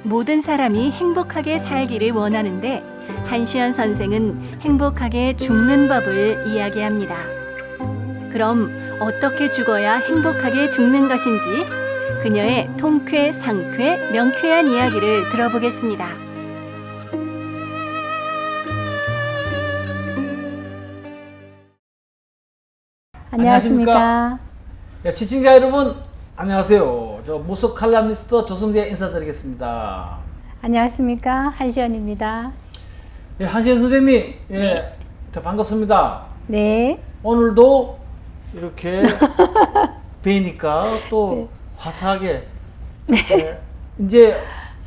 모든 사람이 행복하게 살기를 원하는데 한시연 선생은 행복하게 죽는 법을 이야기합니다. 그럼 어떻게 죽어야 행복하게 죽는 것인지 그녀의 통쾌, 상쾌, 명쾌한 이야기를 들어보겠습니다. 안녕하십니까. 네, 시청자 여러분 안녕하세요. 저 무속 칼럼니스트 조성재 인사드리겠습니다. 안녕하십니까. 한시연입니다. 예, 한시현 선생님, 예, 자, 반갑습니다. 네. 오늘도 이렇게 뵈니까 또 화사하게 예, 이제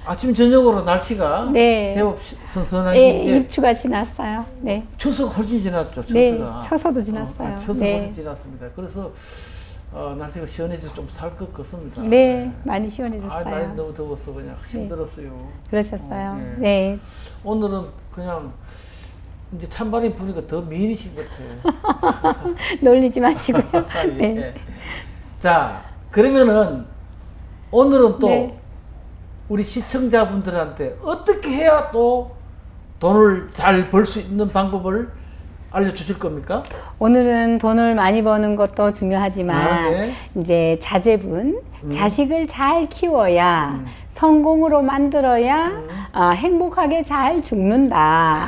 아침 저녁으로 날씨가 네. 제법 선선하게 예, 이제 입추가 지났어요. 네. 추석 훨씬 지났죠. 추석가. 네, 처서도 지났어요. 추석 네. 훨씬 지났습니다. 그래서 날씨가 시원해져서 좀 살 것 같습니다. 네, 많이 시원해졌어요. 날이 너무 더워서 그냥 힘들었어요. 그러셨어요. 네. 네. 오늘은 그냥 이제 찬바람 부니까 더 미인이신 것 같아요. 놀리지 마시고요. 예. 네. 자, 그러면은 오늘은 또 네. 우리 시청자분들한테 어떻게 해야 또 돈을 잘 벌 수 있는 방법을 알려주실 겁니까? 오늘은 돈을 많이 버는 것도 중요하지만 네. 이제 자제분, 자식을 잘 키워야 성공으로 만들어야 행복하게 잘 죽는다.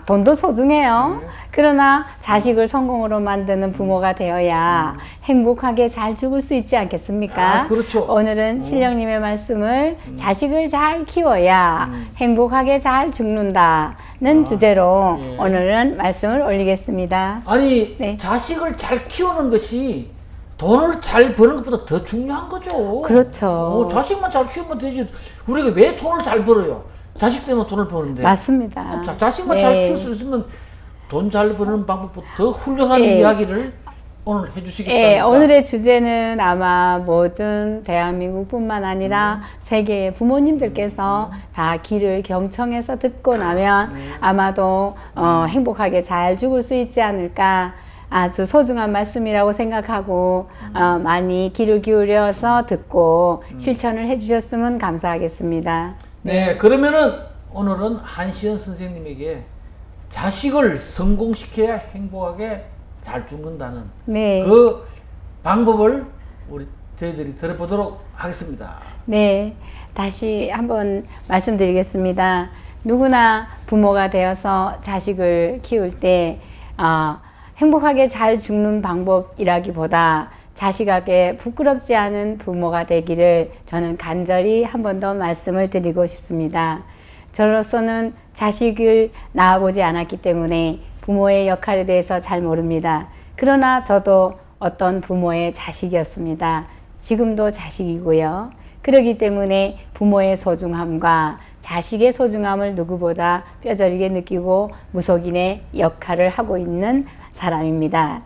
돈도 소중해요. 그러나 자식을 성공으로 만드는 부모가 되어야 행복하게 잘 죽을 수 있지 않겠습니까? 그렇죠. 오늘은 신령님의 말씀을 자식을 잘 키워야 행복하게 잘 죽는다는 주제로 예. 오늘은 말씀을 올리겠습니다. 아니, 네. 자식을 잘 키우는 것이 돈을 잘 버는 것보다 더 중요한 거죠. 그렇죠. 자식만 잘 키우면 되지. 우리가 왜 돈을 잘 벌어요? 자식 때문에 돈을 버는데. 맞습니다. 자식만 네. 잘 키울 수 있으면 돈 잘 버는 방법보다 더 훌륭한 네. 이야기를 오늘 해주시겠답니까? 예, 오늘의 주제는 아마 모든 대한민국뿐만 아니라 세계의 부모님들께서 다 귀를 경청해서 듣고 나면 아마도 행복하게 잘 죽을 수 있지 않을까. 아주 소중한 말씀이라고 생각하고 많이 귀를 기울여서 듣고 실천을 해주셨으면 감사하겠습니다. 네, 그러면은 오늘은 한시연 선생님에게 자식을 성공시켜야 행복하게 잘 죽는다는 네. 그 방법을 저희들이 들어보도록 하겠습니다. 네, 다시 한번 말씀드리겠습니다. 누구나 부모가 되어서 자식을 키울 때 행복하게 잘 죽는 방법이라기보다 자식에게 부끄럽지 않은 부모가 되기를 저는 간절히 한 번 더 말씀을 드리고 싶습니다. 저로서는 자식을 낳아보지 않았기 때문에 부모의 역할에 대해서 잘 모릅니다. 그러나 저도 어떤 부모의 자식이었습니다. 지금도 자식이고요. 그렇기 때문에 부모의 소중함과 자식의 소중함을 누구보다 뼈저리게 느끼고 무속인의 역할을 하고 있는 사람입니다.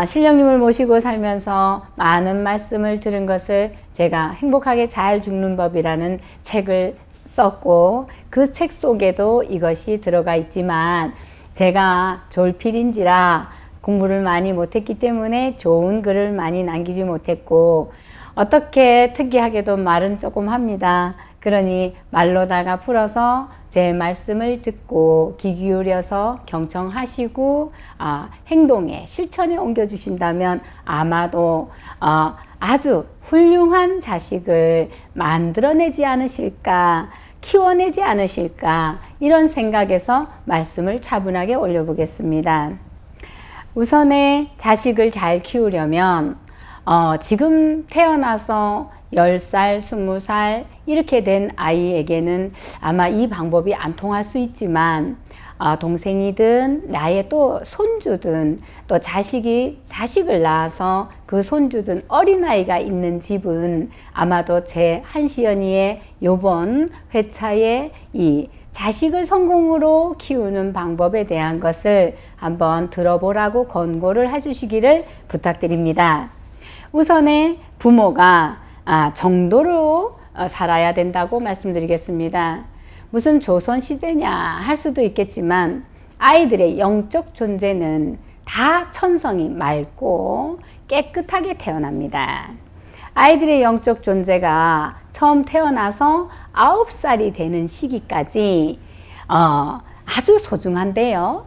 신령님을 모시고 살면서 많은 말씀을 들은 것을 제가 행복하게 잘 죽는 법이라는 책을 썼고 그 책 속에도 이것이 들어가 있지만 제가 졸필인지라 공부를 많이 못했기 때문에 좋은 글을 많이 남기지 못했고 어떻게 특이하게도 말은 조금 합니다. 그러니 말로다가 풀어서 제 말씀을 듣고 귀 기울여서 경청하시고 행동에 실천에 옮겨주신다면 아마도 아주 훌륭한 자식을 만들어내지 않으실까 키워내지 않으실까 이런 생각에서 말씀을 차분하게 올려보겠습니다. 우선에 자식을 잘 키우려면 지금 태어나서 10살, 20살 이렇게 된 아이에게는 아마 이 방법이 안 통할 수 있지만 동생이든 나의 또 손주든 또 자식을 낳아서 그 손주든 어린아이가 있는 집은 아마도 제 한시연이의 요번 회차에 이 자식을 성공으로 키우는 방법에 대한 것을 한번 들어보라고 권고를 해주시기를 부탁드립니다. 우선에 부모가 정도로 살아야 된다고 말씀드리겠습니다. 무슨 조선시대냐 할 수도 있겠지만 아이들의 영적 존재는 다 천성이 맑고 깨끗하게 태어납니다. 아이들의 영적 존재가 처음 태어나서 9살이 되는 시기까지 아주 소중한데요.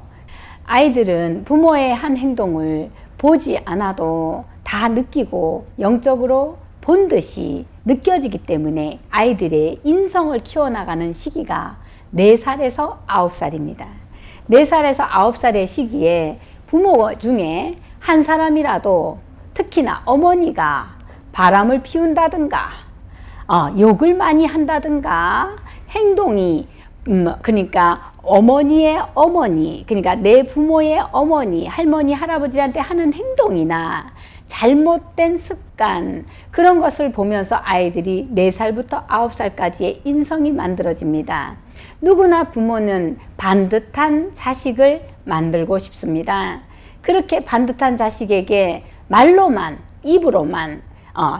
아이들은 부모의 한 행동을 보지 않아도 다 느끼고 영적으로 본 듯이 느껴지기 때문에 아이들의 인성을 키워나가는 시기가 4살에서 9살입니다. 4살에서 9살의 시기에 부모 중에 한 사람이라도 특히나 어머니가 바람을 피운다든가 욕을 많이 한다든가 행동이 그러니까 어머니의 어머니, 그러니까 내 부모의 어머니, 할머니, 할아버지한테 하는 행동이나 잘못된 습관, 그런 것을 보면서 아이들이 4살부터 9살까지의 인성이 만들어집니다. 누구나 부모는 반듯한 자식을 만들고 싶습니다. 그렇게 반듯한 자식에게 말로만, 입으로만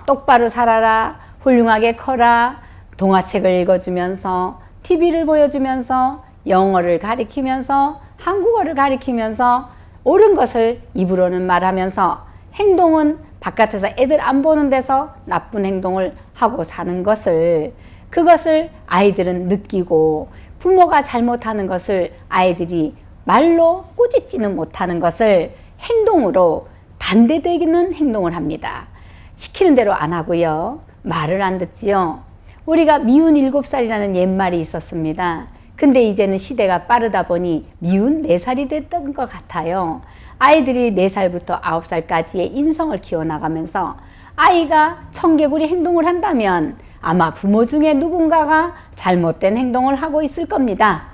똑바로 살아라, 훌륭하게 커라, 동화책을 읽어주면서 TV를 보여주면서 영어를 가리키면서 한국어를 가리키면서 옳은 것을 입으로는 말하면서 행동은 바깥에서 애들 안 보는 데서 나쁜 행동을 하고 사는 것을, 그것을 아이들은 느끼고 부모가 잘못하는 것을 아이들이 말로 꾸짖지는 못하는 것을 행동으로 반대되는 행동을 합니다. 시키는 대로 안 하고요. 말을 안 듣지요. 우리가 미운 7살이라는 옛말이 있었습니다. 근데 이제는 시대가 빠르다 보니 미운 4살이 됐던 것 같아요. 아이들이 4살부터 9살까지의 인성을 키워나가면서 아이가 청개구리 행동을 한다면 아마 부모 중에 누군가가 잘못된 행동을 하고 있을 겁니다.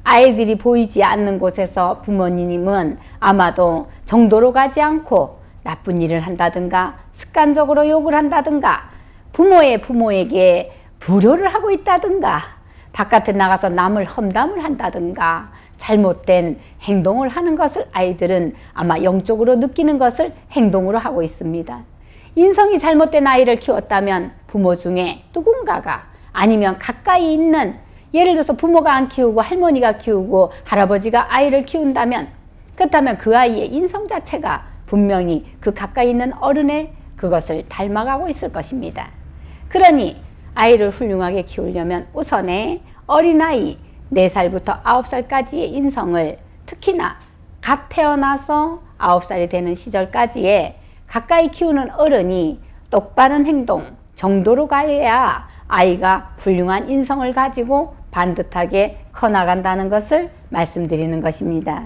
아이들이 보이지 않는 곳에서 부모님은 아마도 정도로 가지 않고 나쁜 일을 한다든가 습관적으로 욕을 한다든가 부모에게 불효를 하고 있다든가 바깥에 나가서 남을 험담을 한다든가 잘못된 행동을 하는 것을 아이들은 아마 영적으로 느끼는 것을 행동으로 하고 있습니다. 인성이 잘못된 아이를 키웠다면 부모 중에 누군가가 아니면 가까이 있는, 예를 들어서 부모가 안 키우고 할머니가 키우고 할아버지가 아이를 키운다면, 그렇다면 그 아이의 인성 자체가 분명히 그 가까이 있는 어른의 그것을 닮아가고 있을 것입니다. 그러니 아이를 훌륭하게 키우려면 우선에 어린아이 4살부터 9살까지의 인성을, 특히나 갓 태어나서 9살이 되는 시절까지의 가까이 키우는 어른이 똑바른 행동 정도로 가야 아이가 훌륭한 인성을 가지고 반듯하게 커나간다는 것을 말씀드리는 것입니다.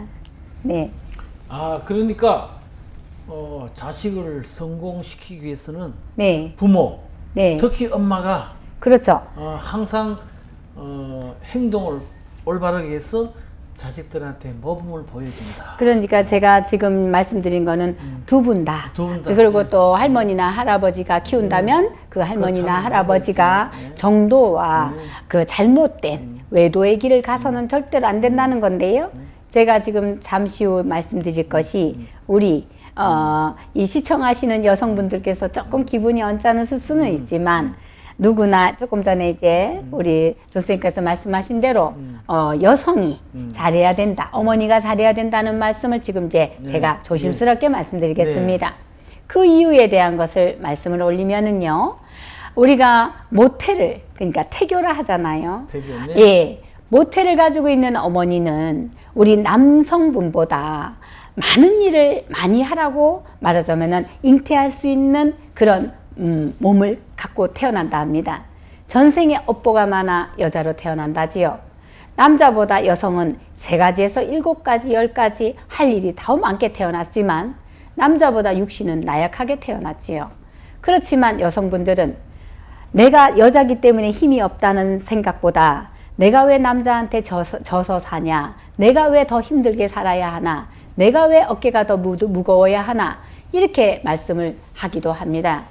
네. 그러니까 자식을 성공시키기 위해서는 네. 부모, 네. 특히 엄마가 그렇죠. 항상 행동을 올바르게 해서 자식들한테 모범을 보여준다. 그러니까 제가 지금 말씀드린 거는 두 분 다. 두 분 다. 그리고 또 할머니나 할아버지가 키운다면 그 할머니나 그렇죠. 할아버지가 정도와 그 잘못된 외도의 길을 가서는 절대로 안 된다는 건데요. 제가 지금 잠시 후 말씀드릴 것이 우리 이 시청하시는 여성분들께서 조금 기분이 언짢으실 수는 있지만 누구나 조금 전에 이제 우리 조선생님께서 말씀하신 대로 여성이 잘해야 된다, 어머니가 잘해야 된다는 말씀을 지금 이제 제가 조심스럽게 말씀드리겠습니다. 그 이유에 대한 것을 말씀을 올리면은요, 우리가 모태를, 그러니까 태교를 하잖아요. 태교네. 예, 모태를 가지고 있는 어머니는 우리 남성분보다 많은 일을 많이 하라고 말하자면은 잉태할 수 있는 그런 몸을 갖고 태어난다 합니다. 전생에 업보가 많아 여자로 태어난다지요. 남자보다 여성은 3가지에서 7가지, 10가지 할 일이 더 많게 태어났지만 남자보다 육신은 나약하게 태어났지요. 그렇지만 여성분들은 내가 여자기 때문에 힘이 없다는 생각보다 내가 왜 남자한테 져서 사냐, 내가 왜 더 힘들게 살아야 하나, 내가 왜 어깨가 더 무거워야 하나, 이렇게 말씀을 하기도 합니다.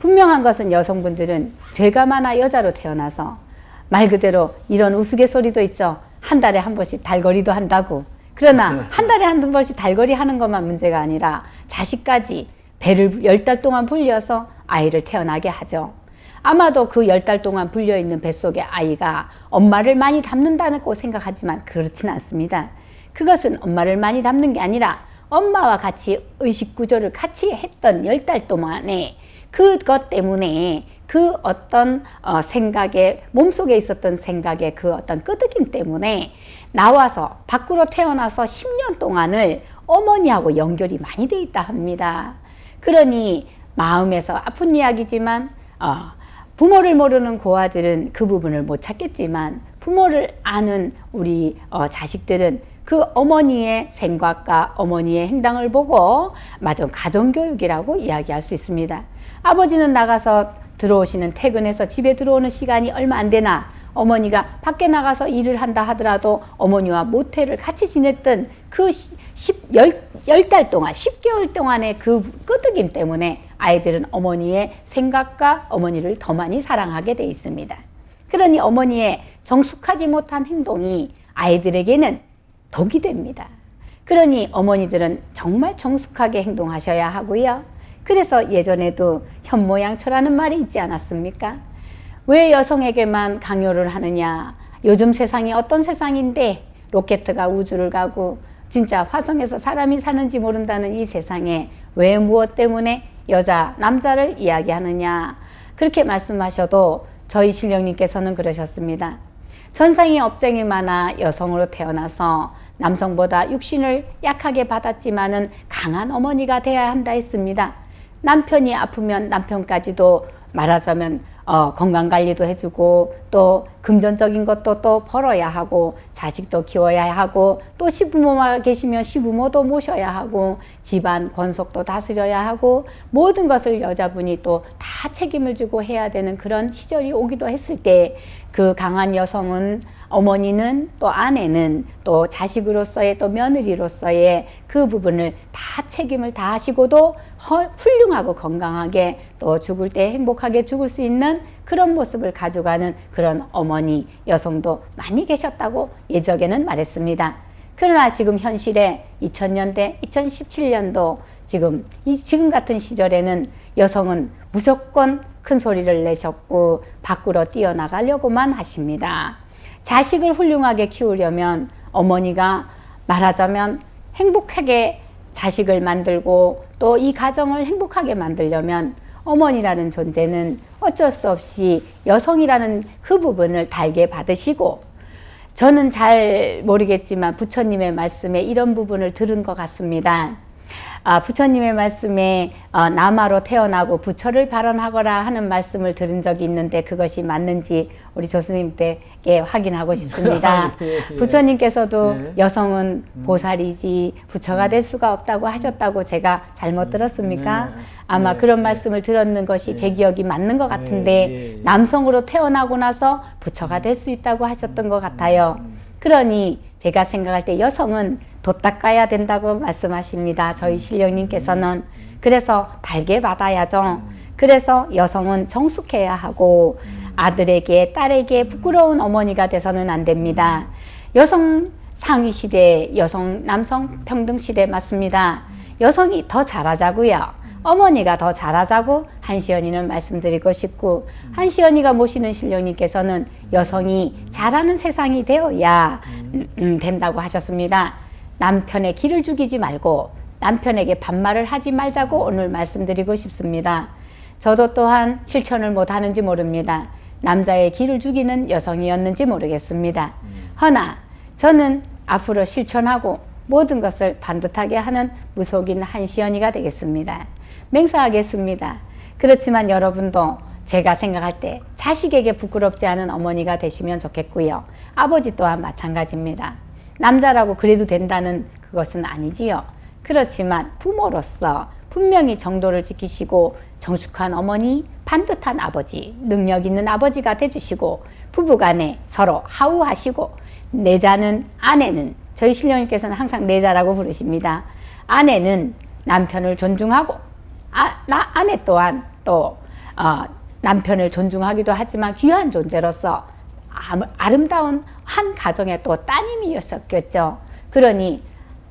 분명한 것은 여성분들은 죄가 많아 여자로 태어나서 말 그대로 이런 우스갯소리도 있죠. 한 달에 한 번씩 달거리도 한다고. 그러나 한 달에 한 번씩 달거리 하는 것만 문제가 아니라 자식까지 배를 10달 동안 불려서 아이를 태어나게 하죠. 아마도 그 10달 동안 불려있는 뱃속의 아이가 엄마를 많이 닮는다고 생각하지만 그렇진 않습니다. 그것은 엄마를 많이 닮는 게 아니라 엄마와 같이 의식구조를 같이 했던 10달 동안에 그것 때문에 그 어떤 생각에, 몸속에 있었던 생각의 그 어떤 끄덕임 때문에 나와서 밖으로 태어나서 10년 동안을 어머니하고 연결이 많이 돼 있다 합니다. 그러니 마음에서 아픈 이야기지만 부모를 모르는 고아들은 그 부분을 못 찾겠지만 부모를 아는 우리 자식들은 그 어머니의 생각과 어머니의 행동을 보고 마저 가정교육이라고 이야기할 수 있습니다. 아버지는 나가서 들어오시는, 퇴근해서 집에 들어오는 시간이 얼마 안 되나 어머니가 밖에 나가서 일을 한다 하더라도 어머니와 모텔을 같이 지냈던 그 10달 동안, 10개월 동안의 그 끄덕임 때문에 아이들은 어머니의 생각과 어머니를 더 많이 사랑하게 돼 있습니다. 그러니 어머니의 정숙하지 못한 행동이 아이들에게는 독이 됩니다. 그러니 어머니들은 정말 정숙하게 행동하셔야 하고요. 그래서 예전에도 현모양처라는 말이 있지 않았습니까? 왜 여성에게만 강요를 하느냐? 요즘 세상이 어떤 세상인데 로켓가 우주를 가고 진짜 화성에서 사람이 사는지 모른다는 이 세상에 왜 무엇 때문에 여자, 남자를 이야기하느냐? 그렇게 말씀하셔도 저희 신령님께서는 그러셨습니다. 전생에 업쟁이 많아 여성으로 태어나서 남성보다 육신을 약하게 받았지만은 강한 어머니가 되어야 한다 했습니다. 남편이 아프면 남편까지도 말하자면 건강관리도 해주고 또 금전적인 것도 또 벌어야 하고 자식도 키워야 하고 또 시부모가 계시면 시부모도 모셔야 하고 집안 권속도 다스려야 하고 모든 것을 여자분이 또 다 책임을 지고 해야 되는 그런 시절이 오기도 했을 때 그 강한 여성은, 어머니는, 또 아내는, 또 자식으로서의, 또 며느리로서의 그 부분을 다 책임을 다 하시고도 훌륭하고 건강하게 또 죽을 때 행복하게 죽을 수 있는 그런 모습을 가져가는 그런 어머니, 여성도 많이 계셨다고 예적에는 말했습니다. 그러나 지금 현실에 2000년대, 2017년도 지금 같은 시절에는 여성은 무조건 큰 소리를 내셨고 밖으로 뛰어나가려고만 하십니다. 자식을 훌륭하게 키우려면 어머니가 말하자면 행복하게 자식을 만들고 또 이 가정을 행복하게 만들려면 어머니라는 존재는 어쩔 수 없이 여성이라는 그 부분을 달게 받으시고, 저는 잘 모르겠지만 부처님의 말씀에 이런 부분을 들은 것 같습니다. 부처님의 말씀에 남아로 태어나고 부처를 발언하거라 하는 말씀을 들은 적이 있는데 그것이 맞는지 우리 교수님께 확인하고 싶습니다. 예. 부처님께서도 예. 여성은 보살이지 부처가 될 수가 없다고 하셨다고 제가 잘못 들었습니까? 네. 아마 네. 그런 말씀을 들었는 것이 제 기억이 맞는 것 같은데 예. 남성으로 태어나고 나서 부처가 될 수 있다고 하셨던 것 같아요. 그러니 제가 생각할 때 여성은 돛 닦아야 된다고 말씀하십니다. 저희 신령님께서는. 그래서 달게 받아야죠. 그래서 여성은 정숙해야 하고 아들에게, 딸에게 부끄러운 어머니가 돼서는 안 됩니다. 여성 상위 시대, 여성 남성 평등 시대 맞습니다. 여성이 더 잘하자고요. 어머니가 더 잘하자고 한시연이는 말씀드리고 싶고, 한시연이가 모시는 신령님께서는 여성이 잘하는 세상이 되어야 된다고 하셨습니다. 남편의 기를 죽이지 말고 남편에게 반말을 하지 말자고 오늘 말씀드리고 싶습니다. 저도 또한 실천을 못하는지 모릅니다. 남자의 기를 죽이는 여성이었는지 모르겠습니다. 허나 저는 앞으로 실천하고 모든 것을 반듯하게 하는 무속인 한시연이가 되겠습니다. 맹세하겠습니다. 그렇지만 여러분도 제가 생각할 때 자식에게 부끄럽지 않은 어머니가 되시면 좋겠고요. 아버지 또한 마찬가지입니다. 남자라고 그래도 된다는 그것은 아니지요. 그렇지만 부모로서 분명히 정도를 지키시고 정숙한 어머니, 반듯한 아버지, 능력 있는 아버지가 되주시고 부부간에 서로 하우하시고, 내자는, 아내는, 저희 신령님께서는 항상 내자라고 부르십니다. 아내는 남편을 존중하고 아내 또한 또 남편을 존중하기도 하지만 귀한 존재로서 아름다운 한 가정의 또 따님이었었겠죠. 그러니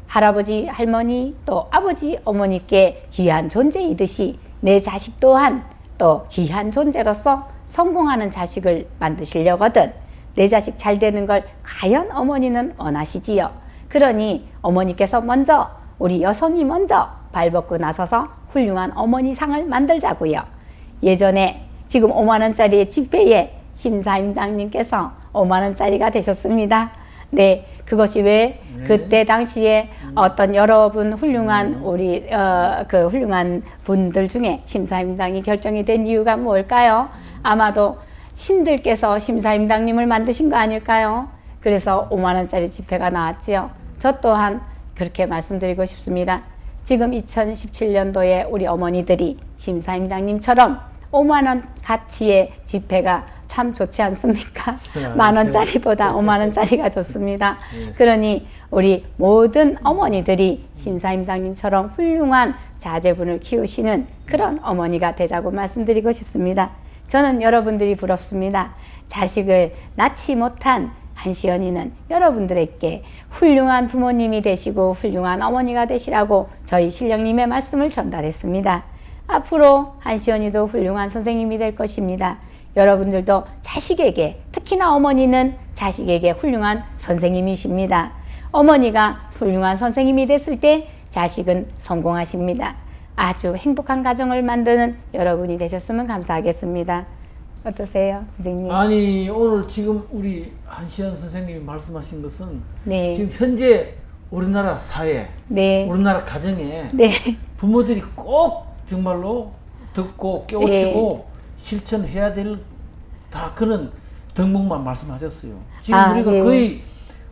할아버지, 할머니, 또 아버지, 어머니께 귀한 존재이듯이 내 자식 또한 또 귀한 존재로서 성공하는 자식을 만드시려거든 내 자식 잘 되는 걸 과연 어머니는 원하시지요. 그러니 어머니께서 먼저, 우리 여성이 먼저 발벗고 나서서 훌륭한 어머니상을 만들자고요. 예전에 지금 5만 원짜리 지폐에 심사임당님께서 5만 원짜리가 되셨습니다. 네, 그것이 왜 그때 당시에 어떤 여러분 훌륭한 우리 그 훌륭한 분들 중에 심사임당이 결정이 된 이유가 뭘까요? 아마도 신들께서 심사임당님을 만드신 거 아닐까요? 그래서 5만 원짜리 지폐가 나왔지요. 저 또한 그렇게 말씀드리고 싶습니다. 지금 2017년도에 우리 어머니들이 심사임당님처럼 5만 원 가치의 지폐가 참 좋지 않습니까? 만 원짜리보다 5만 원짜리가 좋습니다. 그러니 우리 모든 어머니들이 심사임당님처럼 훌륭한 자제분을 키우시는 그런 어머니가 되자고 말씀드리고 싶습니다. 저는 여러분들이 부럽습니다. 자식을 낳지 못한 한시연이는 여러분들에게 훌륭한 부모님이 되시고 훌륭한 어머니가 되시라고 저희 신령님의 말씀을 전달했습니다. 앞으로 한시연이도 훌륭한 선생님이 될 것입니다. 여러분들도 자식에게, 특히나 어머니는 자식에게 훌륭한 선생님이십니다. 어머니가 훌륭한 선생님이 됐을 때 자식은 성공하십니다. 아주 행복한 가정을 만드는 여러분이 되셨으면 감사하겠습니다. 어떠세요, 선생님? 아니, 오늘 지금 우리 한시연 선생님이 말씀하신 것은 네. 지금 현재 우리나라 사회, 네. 우리나라 가정에 네. 부모들이 꼭 정말로 듣고 깨우치고 실천해야 될 다 그런 덕목만 말씀하셨어요. 지금 우리가 네. 거의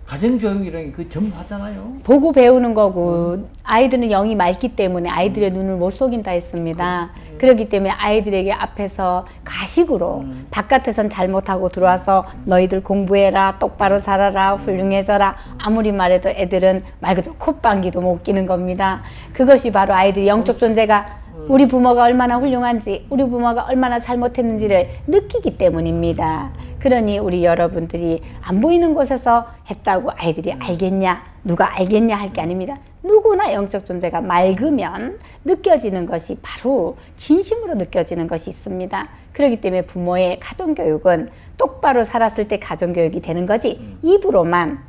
가정교육이라는 게 거의 전부 하잖아요. 보고 배우는 거고 아이들은 영이 맑기 때문에 아이들의 눈을 못 속인다 했습니다. 그렇기 때문에 아이들에게 앞에서 가식으로 바깥에선 잘못하고 들어와서 너희들 공부해라, 똑바로 살아라, 훌륭해져라 아무리 말해도 애들은 말 그대로 콧방귀도 못 끼는 겁니다. 그것이 바로 아이들의 영적 존재가 우리 부모가 얼마나 훌륭한지, 우리 부모가 얼마나 잘못했는지를 느끼기 때문입니다. 그러니 우리 여러분들이 안 보이는 곳에서 했다고 아이들이 알겠냐, 누가 알겠냐 할 게 아닙니다. 누구나 영적 존재가 맑으면 느껴지는 것이 바로 진심으로 느껴지는 것이 있습니다. 그렇기 때문에 부모의 가정교육은 똑바로 살았을 때 가정교육이 되는 거지 입으로만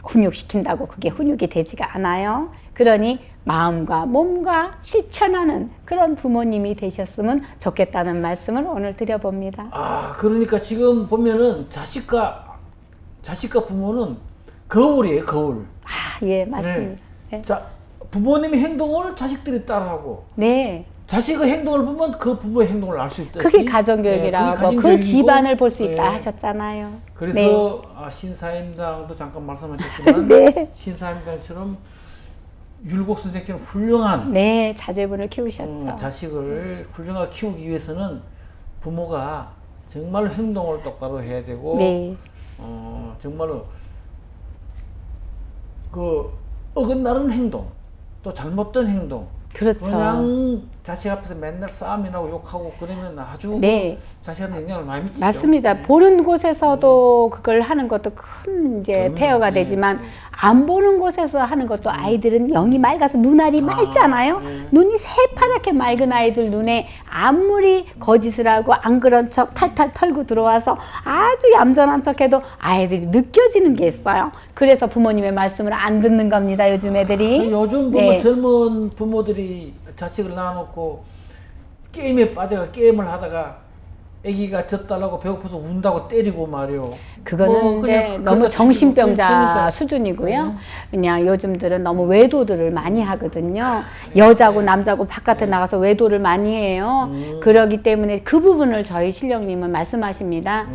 훈육시킨다고 그게 훈육이 되지가 않아요. 그러니 마음과 몸과 실천하는 그런 부모님이 되셨으면 좋겠다는 말씀을 오늘 드려봅니다. 아, 그러니까 지금 보면은 자식과 부모는 거울이에요, 거울. 아, 예, 맞습니다. 네. 자, 부모님의 행동을 자식들이 따라하고 네. 자식의 행동을 보면 그 부모의 행동을 알 수 있듯이 그게 가정교육이라고 그게 그 가정교육이고, 기반을 볼 수 있다 네. 하셨잖아요. 그래서 신사임당도 잠깐 말씀하셨지만 네. 신사임당처럼 율곡 선생처럼 훌륭한 네, 자제분을 키우셨죠. 자식을 훌륭하게 키우기 위해서는 부모가 정말로 행동을 똑바로 해야 되고 네. 정말로 그 어긋나는 행동 또 잘못된 행동 그렇죠. 그냥 자식 앞에서 맨날 싸움이나고 욕하고 그러면 아주 네. 자식한테 영향을 많이 미치죠. 맞습니다. 보는 곳에서도 그걸 하는 것도 큰 이제 그럼요. 폐허가 네, 되지만 네. 안 보는 곳에서 하는 것도 아이들은 영이 맑아서 눈알이 맑잖아요. 네. 눈이 새파랗게 맑은 아이들 눈에 아무리 거짓을 하고 안 그런 척 탈탈 털고 들어와서 아주 얌전한 척해도 아이들이 느껴지는 게 있어요. 그래서 부모님의 말씀을 안 듣는 겁니다. 요즘 애들이. 요즘 보면 젊은 부모들이 자식을 낳아놓고 게임에 빠져가 게임을 하다가 아기가 젖달라고 배고파서 운다고 때리고 말이요. 그거는 이제 그냥 너무 그러다 정신병자 그러니까. 수준이고요. 그냥 요즘들은 너무 외도들을 많이 하거든요. 여자고 남자고 바깥에 나가서 외도를 많이 해요. 그러기 때문에 그 부분을 저희 신령님은 말씀하십니다.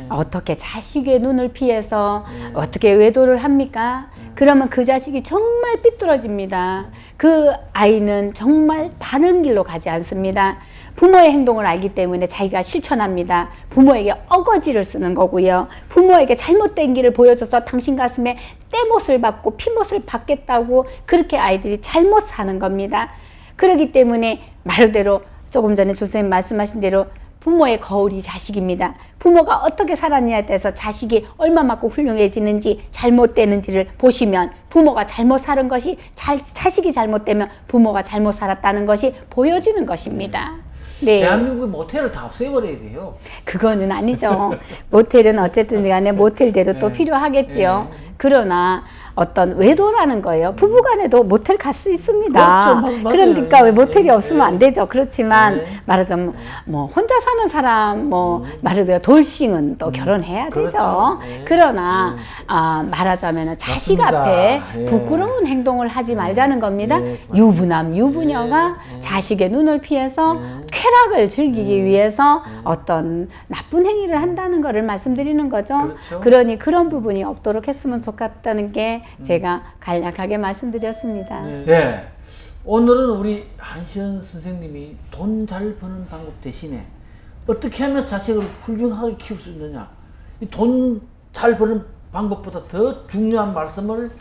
어떻게 자식의 눈을 피해서 어떻게 외도를 합니까? 그러면 그 자식이 정말 삐뚤어집니다. 그 아이는 정말 바른 길로 가지 않습니다. 부모의 행동을 알기 때문에 자기가 실천합니다. 부모에게 어거지를 쓰는 거고요. 부모에게 잘못된 길을 보여줘서 당신 가슴에 떼못을 받고 피못을 받겠다고 그렇게 아이들이 잘못 사는 겁니다. 그렇기 때문에 말대로 조금 전에 선생님 말씀하신 대로 부모의 거울이 자식입니다. 부모가 어떻게 살았냐에 대해서 자식이 얼마만큼 훌륭해지는지 잘못되는지를 보시면 부모가 잘못 살은 것이 자식이 잘못되면 부모가 잘못 살았다는 것이 보여지는 것입니다. 네. 대한민국의 모텔을 다 없애버려야 돼요. 그거는 아니죠. 모텔은 어쨌든 간에 모텔대로 또 필요하겠지요. 그러나 어떤 외도라는 거예요. 부부간에도 모텔 갈 수 있습니다. 그렇죠. 맞아요. 그러니까 왜 모텔이 예, 없으면 예. 안 되죠. 그렇지만 예. 말하자면 뭐 혼자 사는 사람 뭐 말하자면 돌싱은 또 결혼해야 되죠. 그렇죠. 예. 그러나 말하자면 자식 맞습니다. 앞에 예. 부끄러운 행동을 하지 말자는 겁니다. 예, 맞습니다. 유부남, 유부녀가 예. 자식의 눈을 피해서 예. 쾌락을 즐기기 위해서 어떤 나쁜 행위를 한다는 것을 말씀드리는 거죠. 그렇죠. 그러니 그런 부분이 없도록 했으면 좋겠다는 게 제가 간략하게 말씀드렸습니다. 예. 오늘은 우리 한시연 선생님이 돈 잘 버는 방법 대신에 어떻게 하면 자식을 훌륭하게 키울 수 있느냐, 이 돈 잘 버는 방법보다 더 중요한 말씀을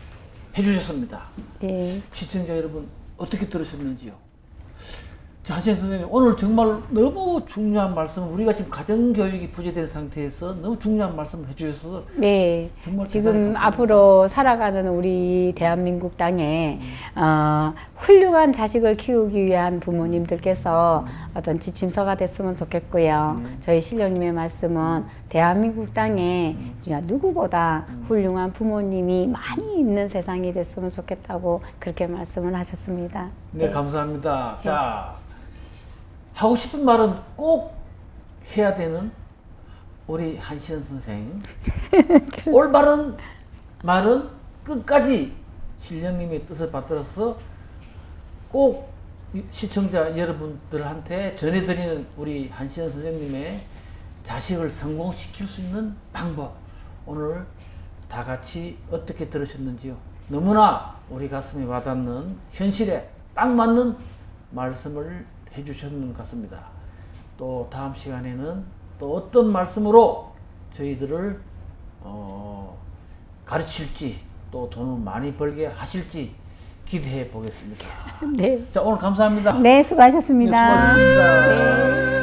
해주셨습니다. 예. 시청자 여러분 어떻게 들으셨는지요? 자, 한시연 선생님 오늘 정말 너무 중요한 말씀, 우리가 지금 가정교육이 부재된 상태에서 너무 중요한 말씀을 해주셔서 네, 정말 지금 대단히 감사합니다. 앞으로 살아가는 우리 대한민국 땅에 훌륭한 자식을 키우기 위한 부모님들께서 어떤 지침서가 됐으면 좋겠고요. 저희 신령님의 말씀은 대한민국 땅에 진짜 누구보다 훌륭한 부모님이 많이 있는 세상이 됐으면 좋겠다고 그렇게 말씀을 하셨습니다. 네, 감사합니다. 자, 하고 싶은 말은 꼭 해야 되는 우리 한시연 선생. 올바른 말은 끝까지 신령님의 뜻을 받들어서 꼭 시청자 여러분들한테 전해드리는 우리 한시연 선생님의 자식을 성공시킬 수 있는 방법, 오늘 다 같이 어떻게 들으셨는지요? 너무나 우리 가슴에 와닿는, 현실에 딱 맞는 말씀을 해주셨는 것 같습니다. 또 다음 시간에는 또 어떤 말씀으로 저희들을 가르칠지, 또 돈을 많이 벌게 하실지 기대해 보겠습니다. 네, 자, 오늘 감사합니다. 네 수고하셨습니다. 네, 수고하셨습니다. 네.